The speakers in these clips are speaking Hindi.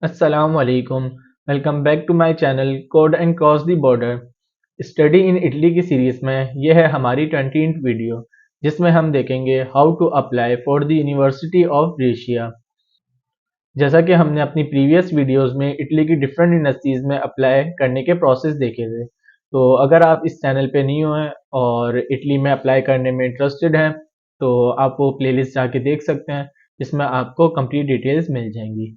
Assalamu alaikum. Welcome back to my channel code and cross the border. Study in Italy की सीरीज में यह है हमारी 20th वीडियो, जिसमें हम देखेंगे how to apply for the university of Brescia. जैसा कि हमने अपनी प्रीवियस वीडियोस में इटली की डिफरेंट यूनिवर्सिटीज़ में अप्लाई करने के प्रोसेस देखे थे। तो अगर आप इस चैनल पे न्यू हैं और इटली में अप्लाई करने में इंटरेस्टेड हैं तो आप वो प्लेलिस्ट जाके देख सकते हैं, जिसमें आपको कंप्लीट डिटेल्स मिल जाएंगी।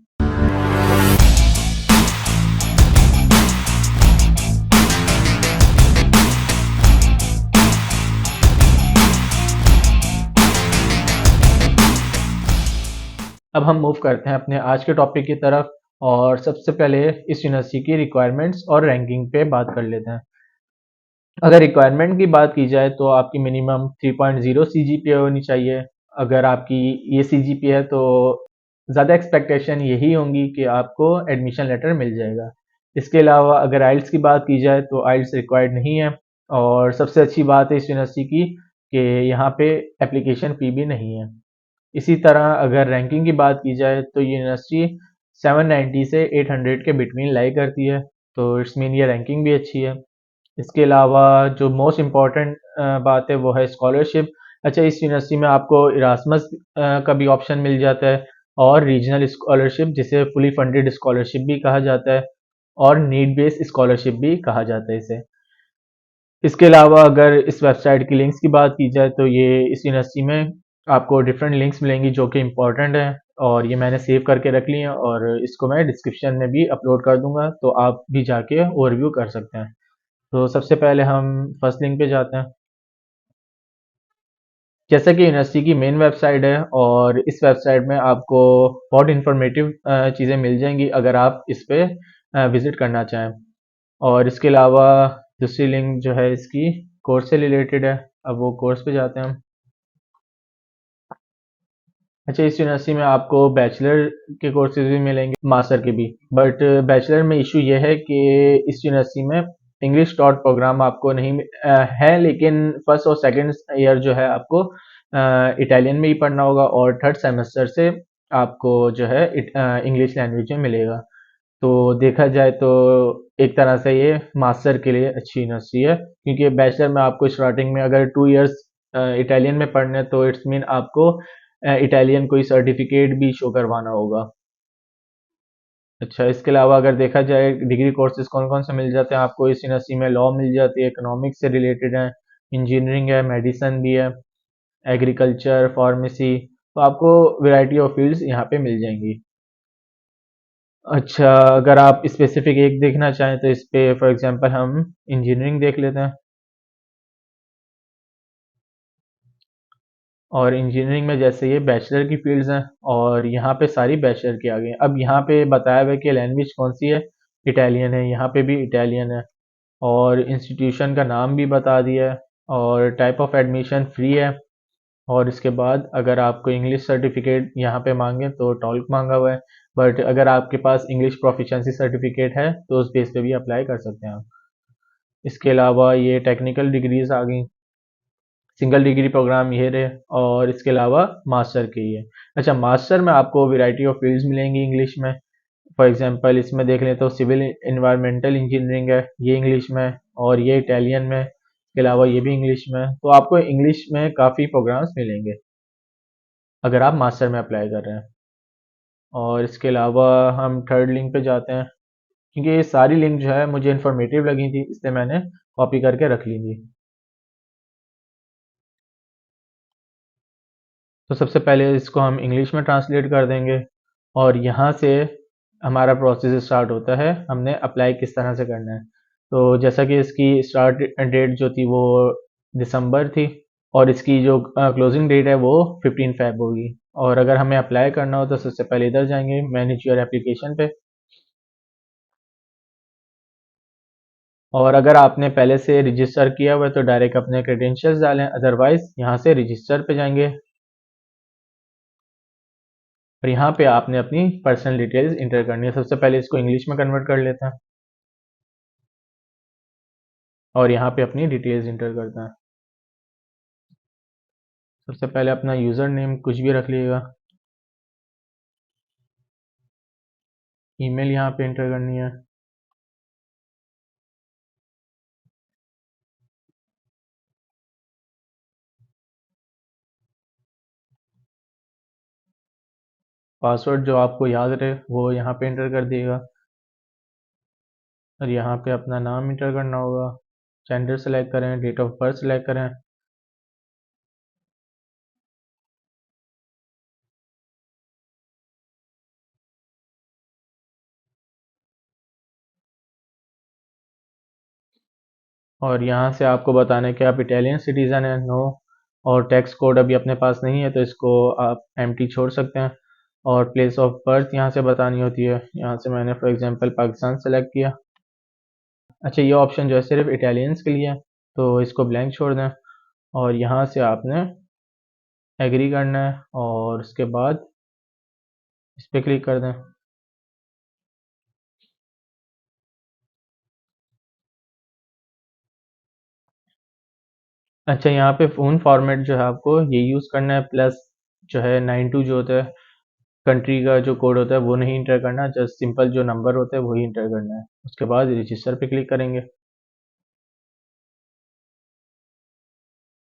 अब हम मूव करते हैं अपने आज के टॉपिक की तरफ और सबसे पहले इस यूनिवर्सिटी की रिक्वायरमेंट्स और रैंकिंग पे बात कर लेते हैं। अगर रिक्वायरमेंट की बात की जाए तो आपकी मिनिमम 3.0 सीजीपीए होनी चाहिए। अगर आपकी ये सीजीपीए है तो ज़्यादा एक्सपेक्टेशन यही होंगी कि आपको एडमिशन लेटर मिल जाएगा। इसके अलावा अगर आइल्स की बात की जाए तो आइल्स रिक्वायर्ड नहीं है। और सबसे अच्छी बात है इस यूनिवर्सिटी की कि यहाँ पे एप्लीकेशन फ़ी भी नहीं है। इसी तरह अगर रैंकिंग की बात की जाए तो ये यूनिवर्सिटी 790 से 800 के बिटवीन लाई करती है, तो इट्स मीन ये रैंकिंग भी अच्छी है। इसके अलावा जो मोस्ट इम्पॉर्टेंट बात है वो है स्कॉलरशिप। अच्छा, इस यूनिवर्सिटी में आपको इरास्मस का भी ऑप्शन मिल जाता है और रीजनल स्कॉलरशिप, जिसे फुली फंडेड स्कॉलरशिप भी कहा जाता है और नीड बेस्ड स्कॉलरशिप भी कहा जाता है इसे। इसके अलावा अगर इस वेबसाइट की लिंक्स की बात की जाए तो ये इस यूनिवर्सिटी में आपको डिफरेंट लिंक्स मिलेंगी जो कि इम्पोर्टेंट हैं, और ये मैंने सेव करके रख ली हैं और इसको मैं डिस्क्रिप्शन में भी अपलोड कर दूंगा, तो आप भी जाके ओवरव्यू कर सकते हैं। तो सबसे पहले हम फर्स्ट लिंक पे जाते हैं। जैसा कि यूनिवर्सिटी की मेन वेबसाइट है और इस वेबसाइट में आपको बहुत इंफॉर्मेटिव चीज़ें मिल जाएंगी अगर आप इस पे विज़िट करना चाहें। और इसके अलावा दूसरी लिंक जो है इसकी कोर्स से रिलेटेड है। अब वो कोर्स पे जाते हैं हम। अच्छा, इस यूनिवर्सिटी में आपको बैचलर के कोर्सेज भी मिलेंगे, मास्टर के भी, बट बैचलर में इशू ये है कि इस यूनिवर्सिटी में इंग्लिश टॉट प्रोग्राम आपको नहीं है, लेकिन फर्स्ट और सेकंड ईयर जो है आपको इटालियन में ही पढ़ना होगा और थर्ड सेमेस्टर से आपको जो है इंग्लिश लैंग्वेज में मिलेगा। तो देखा जाए तो एक तरह से ये मास्टर के लिए अच्छी यूनिवर्सिटी है, क्योंकि बैचलर में आपको स्टार्टिंग में अगर 2 इयर्स इटालियन में पढ़ने हैं तो इट्स मीन आपको इटालियन कोई सर्टिफिकेट भी शो करवाना होगा। अच्छा, इसके अलावा अगर देखा जाए डिग्री कोर्सेज कौन कौन से मिल जाते हैं आपको इस यूनिवर्सिटी में, लॉ मिल जाती है, इकोनॉमिक्स से रिलेटेड है, इंजीनियरिंग है, मेडिसिन भी है, एग्रीकल्चर, फार्मेसी, तो आपको वैरायटी ऑफ फील्ड्स यहाँ पे मिल जाएंगी। अच्छा, अगर आप स्पेसिफिक एक देखना चाहें तो इस पे फॉर एग्जांपल हम इंजीनियरिंग देख लेते हैं। और इंजीनियरिंग में जैसे ये बैचलर की फील्ड्स हैं और यहाँ पे सारी बैचलर की आ गई हैं। अब यहाँ पे बताया हुआ है कि लैंग्वेज कौन सी है, इटालियन है, यहाँ पे भी इटालियन है, और इंस्टीट्यूशन का नाम भी बता दिया है, और टाइप ऑफ एडमिशन फ्री है। और इसके बाद अगर आपको इंग्लिश सर्टिफिकेट यहाँ पे मांगे तो टॉल्क मांगा हुआ है, बट अगर आपके पास इंग्लिश प्रोफिशिएंसी सर्टिफिकेट है तो उस बेस पे भी अप्लाई कर सकते हैं आप। इसके अलावा ये टेक्निकल डिग्रीज आ गई, सिंगल डिग्री प्रोग्राम ये रहे, और इसके अलावा मास्टर के ही है। अच्छा, मास्टर में आपको वैरायटी ऑफ फील्ड्स मिलेंगी इंग्लिश में। फॉर एग्जांपल इसमें देख लें तो सिविल इन्वायरमेंटल इंजीनियरिंग है, ये इंग्लिश में, और ये इटालियन में, इसके अलावा ये भी इंग्लिश में, तो आपको इंग्लिश में काफ़ी प्रोग्राम्स मिलेंगे अगर आप मास्टर में अप्लाई कर रहे हैं। और इसके अलावा हम थर्ड लिंक पे जाते हैं, क्योंकि ये सारी लिंक जो है मुझे इन्फॉर्मेटिव लगी थी, इसलिए मैंने कॉपी करके रख ली थी। तो सबसे पहले इसको हम इंग्लिश में ट्रांसलेट कर देंगे और यहाँ से हमारा प्रोसेस स्टार्ट होता है, हमने अप्लाई किस तरह से करना है। तो जैसा कि इसकी स्टार्ट डेट जो थी वो दिसंबर थी, और इसकी जो क्लोजिंग डेट है वो 15 फेब होगी। और अगर हमें अप्लाई करना हो तो सबसे पहले इधर जाएंगे, मैनेज योर एप्लीकेशन पे। और अगर आपने पहले से रजिस्टर किया हुआ है तो डायरेक्ट अपने क्रेडेंशियल्स डालें, अदरवाइज यहाँ से रजिस्टर पे जाएंगे और यहाँ पे आपने अपनी पर्सनल डिटेल्स इंटर करनी है। सबसे पहले इसको इंग्लिश में कन्वर्ट कर लेते हैं और यहाँ पे अपनी डिटेल्स इंटर करते हैं। सबसे पहले अपना यूज़र नेम कुछ भी रख लीजिएगा। ईमेल यहाँ पे एंटर करनी है। पासवर्ड जो आपको याद रहे वो यहाँ पे एंटर कर दिएगा और यहाँ पे अपना नाम एंटर करना होगा। जेंडर सेलेक्ट करें, डेट ऑफ बर्थ सेलेक्ट करें। और यहाँ से आपको बताना है कि आप इटालियन सिटीज़न हैं, नो। और टैक्स कोड अभी अपने पास नहीं है तो इसको आप एम्प्टी छोड़ सकते हैं। और प्लेस ऑफ बर्थ यहाँ से बतानी होती है। यहाँ से मैंने फॉर एग्जांपल पाकिस्तान सेलेक्ट किया। अच्छा, ये ऑप्शन जो है सिर्फ इटालियंस के लिए है तो इसको ब्लैंक छोड़ दें और यहाँ से आपने एग्री करना है और उसके बाद इस पर क्लिक कर दें। अच्छा, यहाँ पे फ़ोन फॉर्मेट जो है आपको ये यूज़ करना है, प्लस जो है 92 जो होता है कंट्री का जो कोड होता है वो नहीं इंटर करना, जस्ट सिंपल जो नंबर होता है वही इंटर करना है। उसके बाद रजिस्टर पे क्लिक करेंगे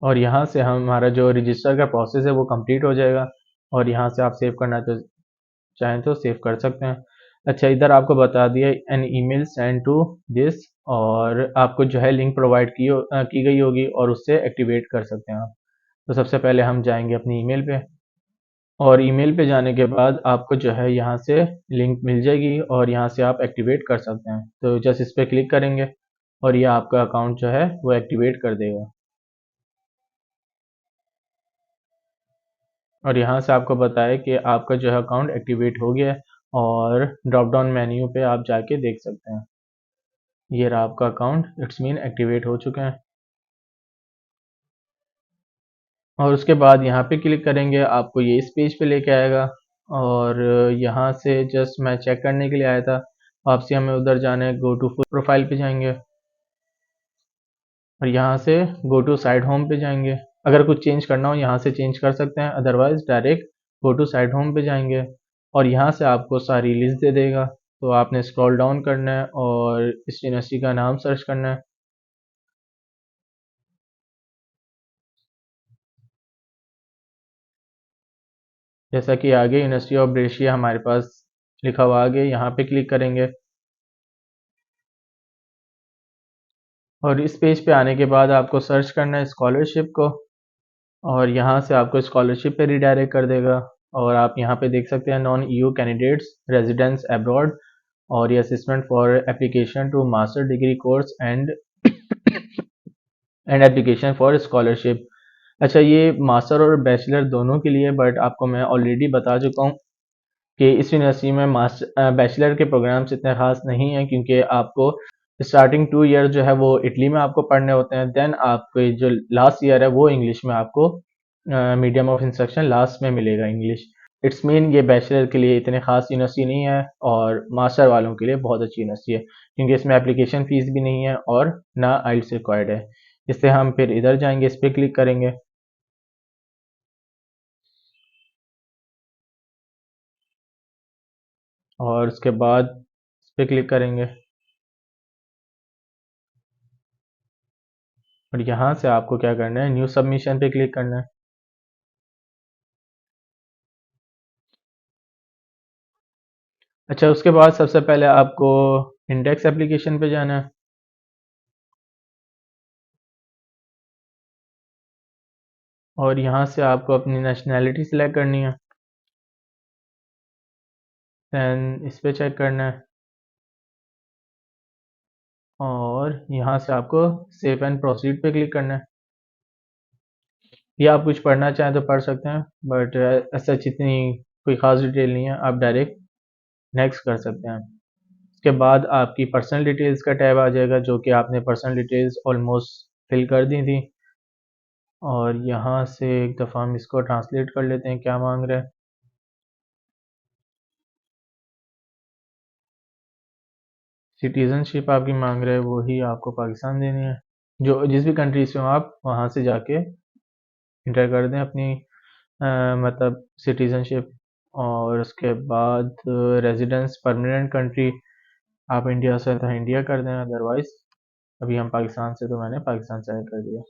और यहाँ से हमारा जो रजिस्टर का प्रोसेस है वो कंप्लीट हो जाएगा और यहाँ से आप सेव करना तो चाहें तो सेव कर सकते हैं। अच्छा, इधर आपको बता दिया an email send to this, और आपको जो है लिंक प्रोवाइड की गई होगी और उससे एक्टिवेट कर सकते हैं आप। तो सबसे पहले हम जाएंगे अपनी ईमेल पे और ईमेल पे जाने के बाद आपको जो है यहाँ से लिंक मिल जाएगी और यहाँ से आप एक्टिवेट कर सकते हैं। तो जस्ट इस पर क्लिक करेंगे और ये आपका अकाउंट जो है वो एक्टिवेट कर देगा। और यहाँ से आपको बताया कि आपका जो है अकाउंट एक्टिवेट हो गया है और ड्रॉप डाउन मेन्यू पे आप जाके देख सकते हैं। ये रहा आपका अकाउंट, इट्स मीन एक्टिवेट हो चुके हैं। और उसके बाद यहाँ पे क्लिक करेंगे आपको ये इस पेज पे लेके आएगा और यहाँ से जस्ट मैं चेक करने के लिए आया था। वापसी हमें उधर जाना है, गो टू प्रोफाइल पे जाएंगे और यहाँ से गो टू साइड होम पे जाएंगे। अगर कुछ चेंज करना हो यहाँ से चेंज कर सकते हैं, otherwise direct go to site home पे जाएंगे और यहाँ से आपको सारी लिस्ट दे देगा। तो आपने स्क्रॉल डाउन करना है और इस यूनिवर्सिटी का नाम सर्च करना है। जैसा कि आगे यूनिवर्सिटी ऑफ ब्रेशिया हमारे पास लिखा हुआ, आगे यहाँ पे क्लिक करेंगे और इस पेज पे आने के बाद आपको सर्च करना है स्कॉलरशिप को और यहाँ से आपको स्कॉलरशिप पे रिडायरेक्ट कर देगा। और आप यहाँ पे देख सकते हैं non EU candidates residence abroad और ये assistant for application to master degree course and application for scholarship. अच्छा, ये मास्टर और बैचलर दोनों के लिए, बट आपको मैं ऑलरेडी बता चुका हूँ कि इस यूनिवर्सिटी में मास्टर बैचलर के प्रोग्राम्स इतने खास नहीं हैं क्योंकि आपको स्टार्टिंग 2 ईयर जो है वो इटली में आपको पढ़ने होते हैं, देन आपके जो लास्ट ईयर है वो इंग्लिश में आपको मीडियम ऑफ इंस्ट्रक्शन लास्ट में मिलेगा इंग्लिश। इट्स मीन ये बैचलर के लिए इतने खास यूनिवर्सिटी नहीं है और मास्टर वालों के लिए बहुत अच्छी यूनिवर्सिटी है क्योंकि इसमें एप्लीकेशन फ़ीस भी नहीं है और ना आइल्स रिक्वायर्ड है। इससे हम फिर इधर जाएंगे, इस पर क्लिक करेंगे और उसके बाद इस पर क्लिक करेंगे और यहाँ से आपको क्या करना है, न्यू सबमिशन पे क्लिक करना है। अच्छा, उसके बाद सबसे पहले आपको इंडेक्स एप्लीकेशन पे जाना है और यहाँ से आपको अपनी नेशनैलिटी सिलेक्ट करनी है, दैन इस पे चेक करना है और यहाँ से आपको सेव एंड प्रोसीड पे क्लिक करना है। या आप कुछ पढ़ना चाहें तो पढ़ सकते हैं, बट ऐसा इतनी कोई ख़ास डिटेल नहीं है, आप डायरेक्ट नेक्स्ट कर सकते हैं। उसके बाद आपकी पर्सनल डिटेल्स का टैब आ जाएगा जो कि आपने पर्सनल डिटेल्स ऑलमोस्ट फिल कर दी थी और यहाँ से एक दफ़ा हम इसको ट्रांसलेट कर लेते हैं क्या मांग रहा है। सिटीज़नशिप आपकी मांग रहा है, वही आपको पाकिस्तान देनी है। जो जिस भी कंट्री से हो आप वहाँ से जाके इंटर कर दें अपनी मतलब सिटीज़नशिप और उसके बाद रेजिडेंस परमानेंट कंट्री, आप इंडिया से तो इंडिया कर दें, अदरवाइज अभी हम पाकिस्तान से, तो मैंने पाकिस्तान सेलेक्ट कर दिया।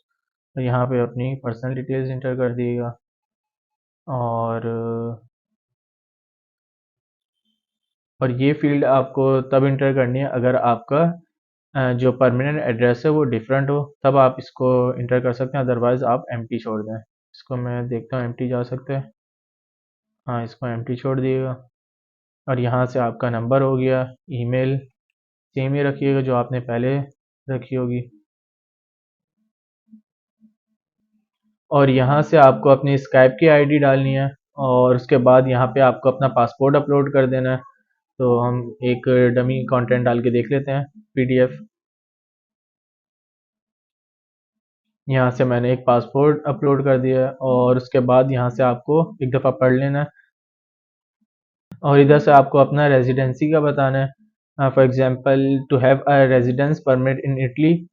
तो यहाँ पे अपनी पर्सनल डिटेल्स इंटर कर दिएगा। और ये फील्ड आपको तब इंटर करनी है अगर आपका जो परमानेंट एड्रेस है वो डिफरेंट हो, तब आप इसको इंटर कर सकते हैं, अदरवाइज आप एम्प्टी छोड़ दें। इसको मैं देखता हूँ एम्प्टी जा सकते हैं। हाँ, इसको एम्प्टी छोड़ दिएगा। और यहाँ से आपका नंबर हो गया, ईमेल सेम ही रखिएगा जो आपने पहले रखी होगी। और यहाँ से आपको अपनी स्काइप की आईडी डालनी है, और उसके बाद यहाँ पे आपको अपना पासपोर्ट अपलोड कर देना है। तो हम एक डमी कंटेंट डाल के देख लेते हैं, पीडीएफ। यहाँ से मैंने एक पासपोर्ट अपलोड कर दिया है, और उसके बाद यहाँ से आपको एक दफ़ा पढ़ लेना है। और इधर से आपको अपना रेजिडेंसी का बताना है। For example, to have a residence permit in Italy,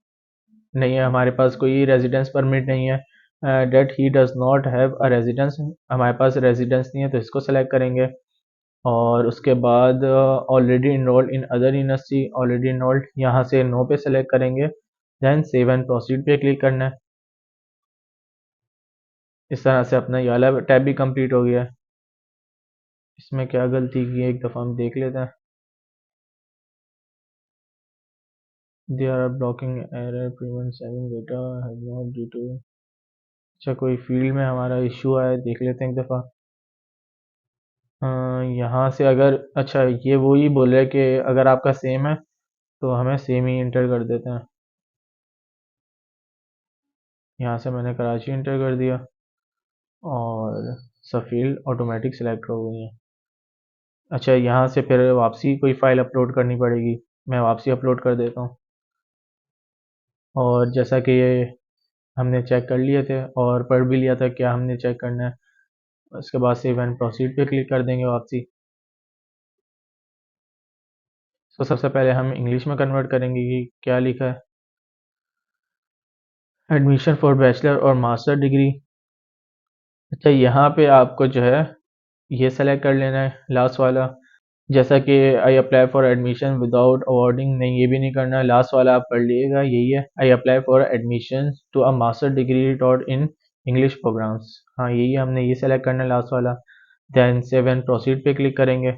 नहीं है हमारे पास कोई रेजिडेंस परमिट नहीं है। That he does not have a residence, हमारे पास रेजिडेंस नहीं है, तो इसको सेलेक्ट करेंगे। और उसके बाद already enrolled in other university, already enrolled, यहाँ से नो पे सेलेक्ट करेंगे। देन सेव एंड प्रोसीड पे क्लिक करना है। इस तरह से अपना ये वाला टैब भी कंप्लीट हो गया है। इसमें क्या गलती की है एक दफ़ा हम देख लेते हैं। They are blocking error prevent saving data have not due to, अच्छा कोई फील्ड में हमारा इशू आया है, देख लेते हैं एक दफ़ा। यहाँ से अगर, अच्छा ये वो ही बोल रहा है कि अगर आपका सेम है तो हमें सेम ही इंटर कर देते हैं। यहाँ से मैंने कराची इंटर कर दिया, और सब फील्ड ऑटोमेटिक सेलेक्ट हो गई है। अच्छा, यहाँ से फिर वापसी कोई फ़ाइल अपलोड करनी पड़ेगी, मैं वापसी अपलोड कर देता हूँ। और जैसा कि ये हमने चेक कर लिए थे और पढ़ भी लिया था क्या हमने चेक करना है, उसके बाद सेव एंड प्रोसीड पे क्लिक कर देंगे वापसी। तो सबसे पहले हम इंग्लिश में कन्वर्ट करेंगे कि क्या लिखा है। एडमिशन फॉर बैचलर और मास्टर डिग्री, अच्छा यहाँ पे आपको जो है ये सेलेक्ट कर लेना है लास्ट वाला। जैसा कि आई apply for admission without awarding, नहीं ये भी नहीं करना है, लास्ट वाला आप पढ़ लीजिएगा, यही है, I apply for admission to a master degree taught in English programmes, हाँ यही है, हमने ये सेलेक्ट करना है लास्ट वाला। देन सेव एंड प्रोसीड पे क्लिक करेंगे।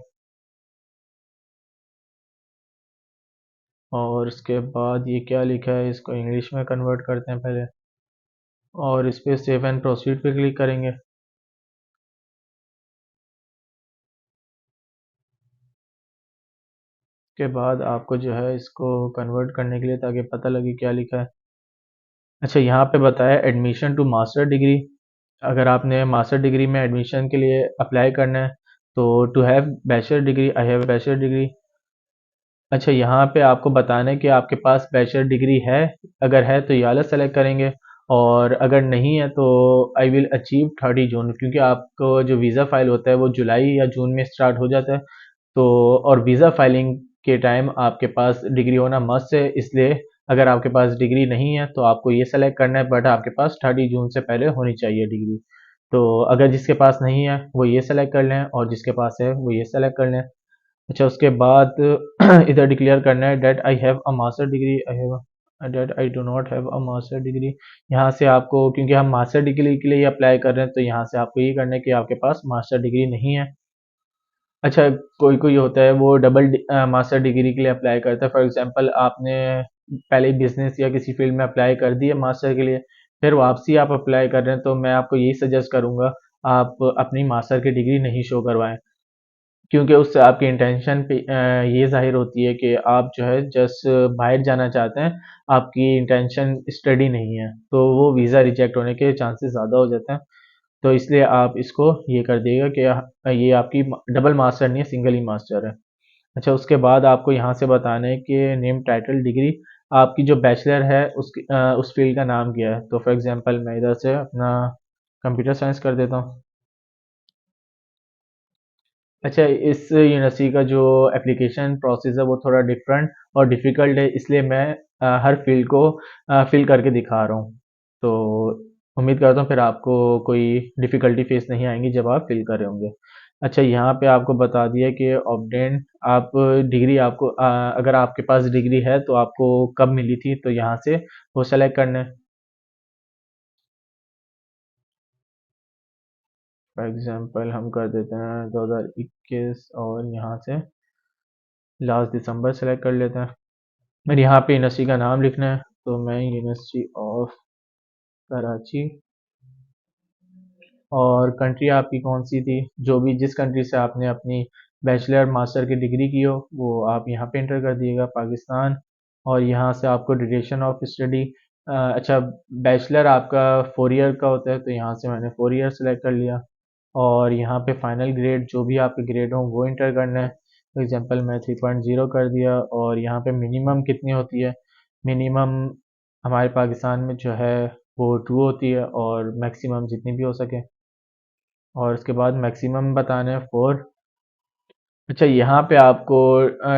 और उसके बाद ये क्या लिखा है इसको इंग्लिश में कन्वर्ट करते हैं पहले, और इस पर सेव एंड प्रोसीड पे क्लिक करेंगे। उसके बाद आपको जो है इसको कन्वर्ट करने के लिए, ताकि पता लगे क्या लिखा है। अच्छा, यहाँ पे बताया एडमिशन टू मास्टर डिग्री, अगर आपने मास्टर डिग्री में एडमिशन के लिए अप्लाई करना है तो to have bachelor degree, I have bachelor degree. अच्छा, यहाँ पे आपको बताना है कि आपके पास बैचलर डिग्री है, अगर है तो ये वाला सेलेक्ट करेंगे, और अगर नहीं है तो आई विल अचीव 30 जून, क्योंकि आपको जो वीज़ा फाइल होता है वो जुलाई या जून में स्टार्ट हो जाता है। तो और वीज़ा फाइलिंग के टाइम आपके पास डिग्री होना मस्ट है, इसलिए अगर आपके पास डिग्री नहीं है तो आपको ये सेलेक्ट करना है, बट आपके पास 30 जून से पहले होनी चाहिए डिग्री। तो अगर जिसके पास नहीं है वो ये सेलेक्ट कर लें, और जिसके पास है वो ये सेलेक्ट कर लें। अच्छा, उसके बाद इधर डिक्लेयर करना है that I have a master degree, I have that I do not have a master degree. यहाँ से आपको, क्योंकि हम मास्टर डिग्री के लिए अप्लाई कर रहे हैं, तो यहाँ से आपको ये करना है कि आपके पास मास्टर डिग्री नहीं है। अच्छा, कोई कोई होता है वो डबल मास्टर डिग्री के लिए अप्लाई करता है, फॉर एग्जांपल आपने पहले बिजनेस या किसी फील्ड में अप्लाई कर दिए मास्टर के लिए, फिर वापसी आप अप्लाई कर रहे हैं, तो मैं आपको यही सजेस्ट करूँगा आप अपनी मास्टर की डिग्री नहीं शो करवाएं, क्योंकि उससे आपकी इंटेंशन पे ये ज़ाहिर होती है कि आप जो है जस्ट बाहर जाना चाहते हैं, आपकी इंटेंशन स्टडी नहीं है, तो वो वीज़ा रिजेक्ट होने के चांसेस ज़्यादा हो जाते हैं। तो इसलिए आप इसको ये कर दिएगा कि ये आपकी डबल मास्टर नहीं है, सिंगल ही मास्टर है। अच्छा, उसके बाद आपको यहाँ से बताना है कि नेम टाइटल डिग्री, आपकी जो बैचलर है उसकी उस फील्ड का नाम क्या है। तो फॉर एग्जांपल मैं इधर से अपना कंप्यूटर साइंस कर देता हूँ। अच्छा, इस यूनिवर्सिटी का जो एप्लीकेशन प्रोसेस है वो थोड़ा डिफरेंट और डिफ़िकल्ट है, इसलिए मैं हर फील्ड को फिल करके दिखा रहा हूँ। तो उम्मीद करता हूँ फिर आपको कोई डिफ़िकल्टी फेस नहीं आएंगी जब आप फिल कर रहे होंगे। अच्छा, यहाँ पे आपको बता दिया कि ऑब्टेन आप डिग्री आपको अगर आपके पास डिग्री है तो आपको कब मिली थी, तो यहाँ से वो सेलेक्ट करना है। फॉर एग्जांपल हम कर देते हैं 2021 और यहाँ से लास्ट दिसंबर सेलेक्ट कर लेते हैं। और यहाँ पे यूनिवर्सिटी का नाम लिखना है, तो मैं यूनिवर्सिटी ऑफ कराची, और कंट्री आपकी कौन सी थी, जो भी जिस कंट्री से आपने अपनी बैचलर मास्टर की डिग्री की हो वो आप यहाँ पे इंटर कर दिएगा, पाकिस्तान। और यहाँ से आपको ड्यूरेशन ऑफ स्टडी, अच्छा, बैचलर आपका 4 ईयर का होता है, तो यहाँ से मैंने 4 ईयर सेलेक्ट कर लिया। और यहाँ पे फाइनल ग्रेड जो भी आपके ग्रेड हो वो इंटर करना है। फॉर एग्जांपल मैं 3.0 कर दिया। और यहाँ पे मिनिमम कितनी होती है, मिनिमम हमारे पाकिस्तान में जो है वो 2 होती है, और मैक्सिमम जितनी भी हो सके। और उसके बाद मैक्सिमम बताना है 4। अच्छा, यहाँ पे आपको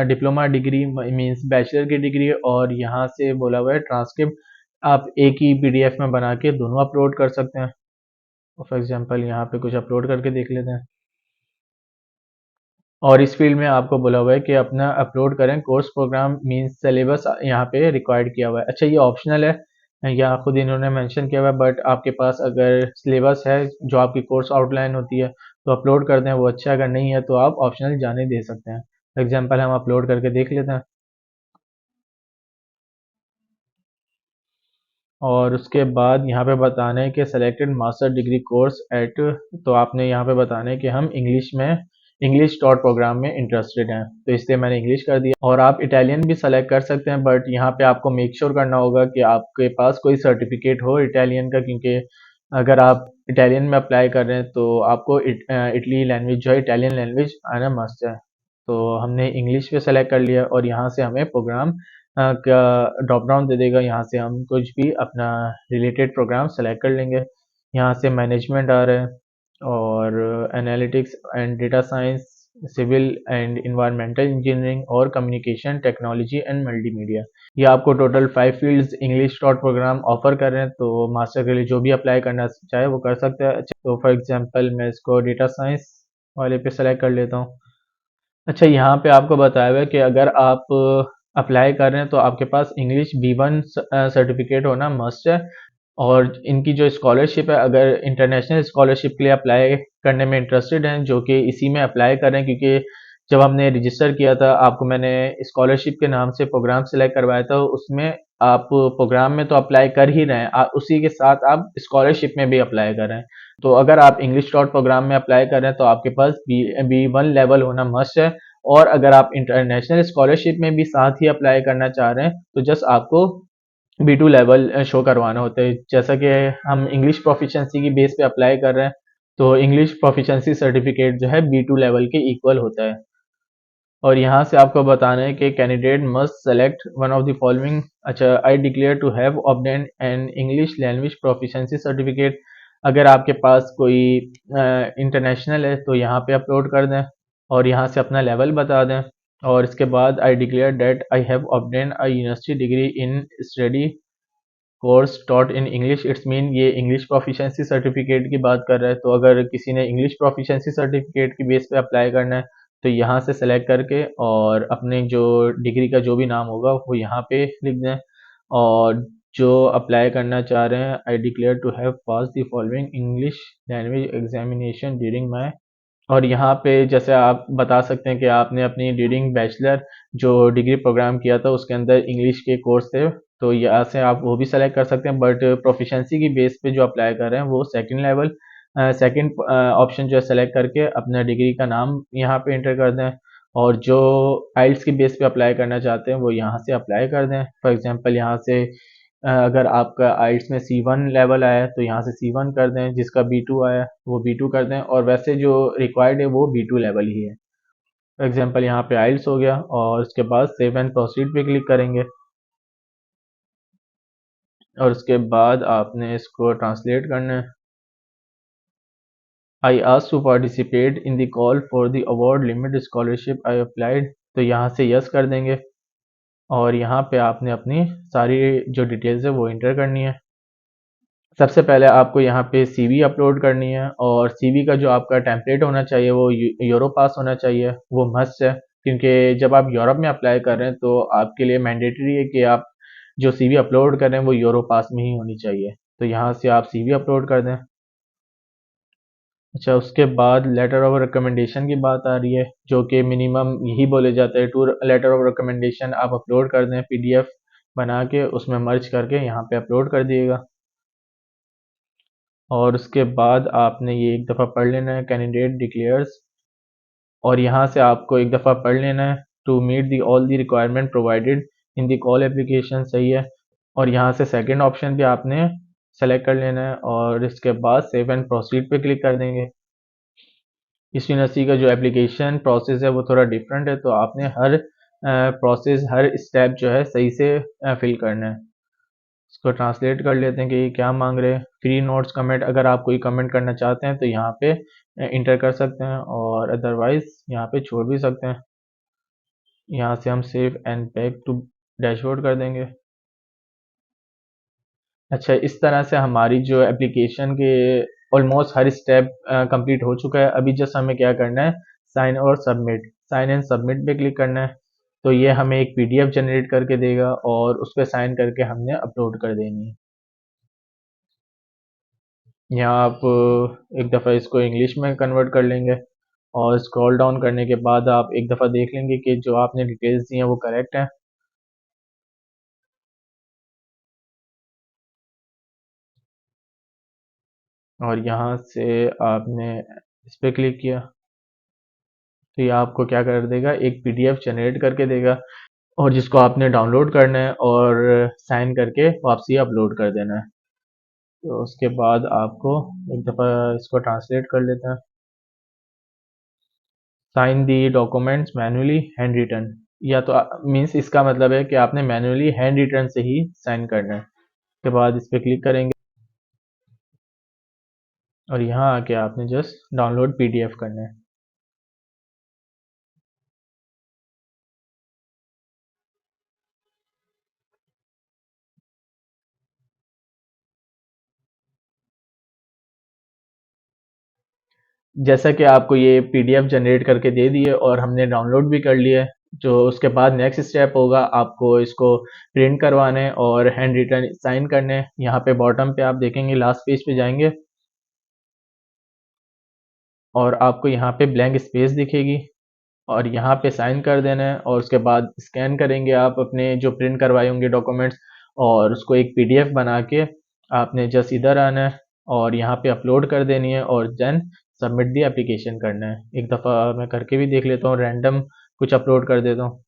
डिप्लोमा डिग्री मींस बैचलर की डिग्री, और यहाँ से बोला हुआ है ट्रांसक्रिप्ट आप एक ही पीडीएफ में बना के दोनों अपलोड कर सकते हैं। फॉर एग्जांपल यहाँ पे कुछ अपलोड करके देख लेते हैं। और इस फील्ड में आपको बोला हुआ है कि अपना अपलोड करें कोर्स प्रोग्राम मींस सिलेबस यहाँ पे रिक्वायर्ड किया हुआ है। अच्छा, ये ऑप्शनल है, या खुद इन्होंने मेंशन किया हुआ है, बट आपके पास अगर सिलेबस है जो आपकी कोर्स आउटलाइन होती है तो अपलोड कर दें, वो अच्छा है। अगर नहीं है तो आप ऑप्शनल जाने दे सकते हैं। फॉर एग्जाम्पल हम अपलोड करके देख लेते हैं। और उसके बाद यहाँ पे बताना है कि selected master degree course eight, तो आपने यहाँ पे बताना है कि हम इंग्लिश में इंग्लिश डॉट प्रोग्राम में इंटरेस्टेड हैं, तो इसलिए मैंने इंग्लिश कर दिया। और आप इटालियन भी सेलेक्ट कर सकते हैं, बट यहाँ पे आपको मेक श्योर करना होगा कि आपके पास कोई सर्टिफिकेट हो इटालियन का, क्योंकि अगर आप इटालियन में अप्लाई कर रहे हैं तो आपको इटली लैंग्वेज जो है इटालियन लैंग्वेज आना मस्ट है। तो हमने इंग्लिश पे सेलेक्ट कर लिया, और यहाँ से हमें प्रोग्राम का ड्रॉप डाउन दे देगा, यहाँ से हम कुछ भी अपना रिलेटेड प्रोग्राम सेलेक्ट कर लेंगे। यहाँ से मैनेजमेंट आ रहा है, और analytics and data science, civil and environmental engineering, और कम्युनिकेशन टेक्नोलॉजी एंड मल्टीमीडिया। ये आपको total 5 fields English taught programme offer कर रहे हैं, तो मास्टर के लिए जो भी अप्लाई करना चाहे वो कर सकते हैं। अच्छा, तो फॉर एग्जांपल मैं इसको डेटा साइंस वाले पे सेलेक्ट कर लेता हूँ। अच्छा, यहाँ पे आपको बताया हुआ है कि अगर आप अप्लाई कर रहे हैं तो आपके पास इंग्लिश B1 सर्टिफिकेट होना मस्ट है। और इनकी जो स्कॉलरशिप है, अगर इंटरनेशनल स्कॉलरशिप के लिए अप्लाई करने में इंटरेस्टेड हैं, जो कि इसी में अप्लाई करें, क्योंकि जब हमने रजिस्टर किया था आपको मैंने स्कॉलरशिप के नाम से प्रोग्राम सेलेक्ट करवाया था, उसमें आप प्रोग्राम में तो अप्लाई कर ही रहे हैं, उसी के साथ आप स्कॉलरशिप में भी अप्लाई कर रहे हैं। तो अगर आप इंग्लिश डॉट प्रोग्राम में अप्लाई कर रहे हैं तो आपके पास B1 लेवल होना मस्ट है। और अगर आप इंटरनेशनल स्कॉलरशिप में भी साथ ही अप्लाई करना चाह रहे हैं तो जस्ट आपको B2 लेवल शो करवाना होता है। जैसा कि हम इंग्लिश प्रोफिशिएंसी की बेस पे अप्लाई कर रहे हैं, तो इंग्लिश प्रोफिशिएंसी सर्टिफिकेट जो है B2 लेवल के इक्वल होता है। और यहाँ से आपको बताना है कि candidate must select one of the following. अच्छा, I declare to have obtained an English language proficiency certificate. अगर आपके पास कोई इंटरनेशनल है तो यहाँ पे अपलोड कर दें, और यहाँ से अपना लेवल बता दें। और इसके बाद I declare that I have obtained a university degree in study course taught in English. It's mean ये इंग्लिश प्रोफिशिएंसी सर्टिफिकेट की बात कर रहा है, तो अगर किसी ने इंग्लिश प्रोफिशिएंसी सर्टिफिकेट की बेस पे अप्लाई करना है तो यहाँ से सेलेक्ट करके और अपने जो डिग्री का जो भी नाम होगा वो यहाँ पे लिख दें। और जो अप्लाई करना चाह रहे हैं, I declare to have pass the following English language examination during my. और यहाँ पे जैसे आप बता सकते हैं कि आपने अपनी ड्यूरिंग बैचलर जो डिग्री प्रोग्राम किया था उसके अंदर इंग्लिश के कोर्स थे, तो यहाँ से आप वो भी सेलेक्ट कर सकते हैं। बट प्रोफिशिएंसी की बेस पे जो अप्लाई कर रहे हैं वो सेकंड लेवल सेकंड ऑप्शन जो है सेलेक्ट करके अपना डिग्री का नाम यहाँ पे एंटर कर दें। और जो आइल्स की बेस पे अप्लाई करना चाहते हैं वो यहाँ से अप्लाई कर दें। फॉर एग्जांपल यहाँ से अगर आपका आइल्स में C1 लेवल आया है तो यहाँ से C1 कर दें, जिसका B2 आया वो B2 कर दें, और वैसे जो रिक्वायर्ड है वो B2 लेवल ही है। फॉर एग्जांपल यहाँ पे आइल्स हो गया, और उसके बाद सेव एंड प्रोसीड पे क्लिक करेंगे। और उसके बाद आपने इसको ट्रांसलेट करना है। I ask to participate in the call for the award limit scholarship I applied, तो यहाँ से यस कर देंगे। और यहाँ पे आपने अपनी सारी जो डिटेल्स है वो इंटर करनी है। सबसे पहले आपको यहाँ पे सीवी अपलोड करनी है, और सीवी का जो आपका टेम्पलेट होना चाहिए वो यूरोपास होना चाहिए, वो मस्ट है, क्योंकि जब आप यूरोप में अप्लाई कर रहे हैं तो आपके लिए मैंडेटरी है कि आप जो सीवी अपलोड कर रहे हैं वो यूरोपास में ही होनी चाहिए। तो यहाँ से आप सीवी अपलोड कर दें। अच्छा, उसके बाद लेटर ऑफ रिकमेंडेशन की बात आ रही है, जो कि मिनिमम यही बोले जाते हैं, टू लेटर ऑफ रिकमेंडेशन आप अपलोड कर दें, पीडीएफ बना के उसमें मर्ज करके यहाँ पे अपलोड कर दिएगा। और उसके बाद आपने ये एक दफ़ा पढ़ लेना है, कैंडिडेट डिक्लेयर्स, और यहाँ से आपको एक दफ़ा पढ़ लेना है, to meet the all the requirement provided in the call application, सही है। और यहाँ से सेकंड ऑप्शन भी आपने सेलेक्ट कर लेना है, और इसके बाद सेव एंड प्रोसीड पे क्लिक कर देंगे। इस यूनिवर्सिटी का जो एप्लीकेशन प्रोसेस है वो थोड़ा डिफरेंट है, तो आपने हर प्रोसेस, हर स्टेप जो है सही से फिल करना है। इसको ट्रांसलेट कर लेते हैं कि ये क्या मांग रहे हैं। फ्री नोट्स कमेंट, अगर आप कोई कमेंट करना चाहते हैं तो यहाँ पे इंटर कर सकते हैं, और अदरवाइज यहाँ पे छोड़ भी सकते हैं। यहाँ से हम save and back to dashboard कर देंगे। अच्छा, इस तरह से हमारी जो एप्लीकेशन के ऑलमोस्ट हर स्टेप कंप्लीट हो चुका है। अभी जस्ट हमें क्या करना है, साइन और सबमिट, साइन एंड सबमिट पे क्लिक करना है। तो ये हमें एक पीडीएफ जनरेट करके देगा, और उस पर साइन करके हमने अपलोड कर देनी है। यहाँ आप एक दफ़ा इसको इंग्लिश में कन्वर्ट कर लेंगे, और स्क्रॉल डाउन करने के बाद आप एक दफ़ा देख लेंगे कि जो आपने डिटेल्स दी हैं वो करेक्ट हैं। और यहाँ से आपने इस पर क्लिक किया तो ये आपको क्या कर देगा, एक पीडीएफ जनरेट करके देगा, और जिसको आपने डाउनलोड करना है और साइन करके वापसी अपलोड कर देना है। तो उसके बाद आपको एक दफ़ा इसको ट्रांसलेट कर लेते हैं। Sign the documents manually handwritten, या तो मीन्स इसका मतलब है कि आपने मैन्युअली हैंड रिटन से ही साइन करना है। उसके बाद इस पर क्लिक करेंगे, और यहाँ आके आपने जस्ट डाउनलोड पीडीएफ करना है। जैसा कि आपको ये पीडीएफ जनरेट करके दे दिए और हमने डाउनलोड भी कर लिया है, जो उसके बाद नेक्स्ट स्टेप होगा, आपको इसको प्रिंट करवाना है और हैंड रिटन साइन करने हैं। यहाँ पे बॉटम पे आप देखेंगे, लास्ट पेज पे जाएंगे और आपको यहाँ पे ब्लैंक स्पेस दिखेगी, और यहाँ पे साइन कर देना है, और उसके बाद स्कैन करेंगे आप अपने जो प्रिंट करवाए होंगे डॉक्यूमेंट्स, और उसको एक पीडीएफ बना के आपने जस्ट इधर आना है और यहाँ पे अपलोड कर देनी है, और देन सबमिट दी एप्लीकेशन करना है। एक दफ़ा मैं करके भी देख लेता हूँ, रैंडम कुछ अपलोड कर देता हूँ।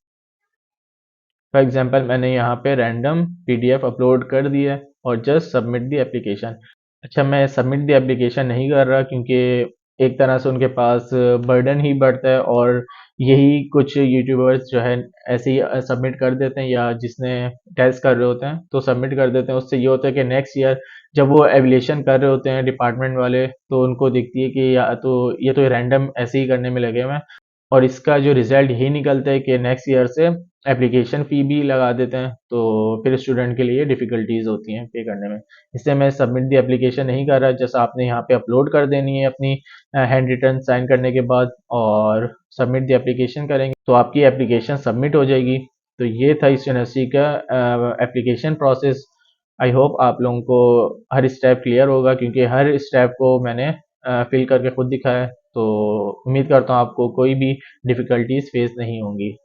फॉर एग्जांपल मैंने यहाँ पे रैंडम पीडीएफ अपलोड कर दिया है, और जस्ट सबमिट दी एप्लीकेशन। अच्छा, मैं सबमिट द एप्लीकेशन नहीं कर रहा, क्योंकि एक तरह से उनके पास बर्डन ही बढ़ता है, और यही कुछ यूट्यूबर्स जो है ऐसे ही सबमिट कर देते हैं, या जिसने टेस्ट कर रहे होते हैं तो सबमिट कर देते हैं। उससे ये होता है कि नेक्स्ट ईयर जब वो एवल्यूशन कर रहे होते हैं डिपार्टमेंट वाले, तो उनको दिखती है कि या तो ये तो रैंडम ऐसे ही करने में लगे हुए हैं, और इसका जो रिजल्ट यही निकलता है कि नेक्स्ट ईयर से एप्लीकेशन फ़ी भी लगा देते हैं, तो फिर स्टूडेंट के लिए डिफ़िकल्टीज़ होती हैं पे करने में। इसलिए मैं सबमिट द एप्लीकेशन नहीं कर रहा, जैसा आपने यहाँ पे अपलोड कर देनी है अपनी हैंड रिटन साइन करने के बाद, और सबमिट द एप्लीकेशन करेंगे तो आपकी एप्लीकेशन सबमिट हो जाएगी। तो ये था इस यूनिवर्सिटी का एप्लीकेशन प्रोसेस। आई होप आप लोगों को हर स्टेप क्लियर होगा, क्योंकि हर स्टेप को मैंने फिल करके खुद दिखाया है, तो उम्मीद करता हूँ आपको कोई भी डिफ़िकल्टीज फेस नहीं होंगी।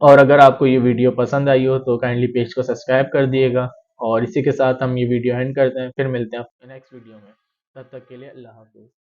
और अगर आपको ये वीडियो पसंद आई हो तो काइंडली पेज को सब्सक्राइब कर दिएगा, और इसी के साथ हम ये वीडियो एंड करते हैं, फिर मिलते हैं नेक्स्ट वीडियो में। तब तक के लिए अल्लाह हाफिज़।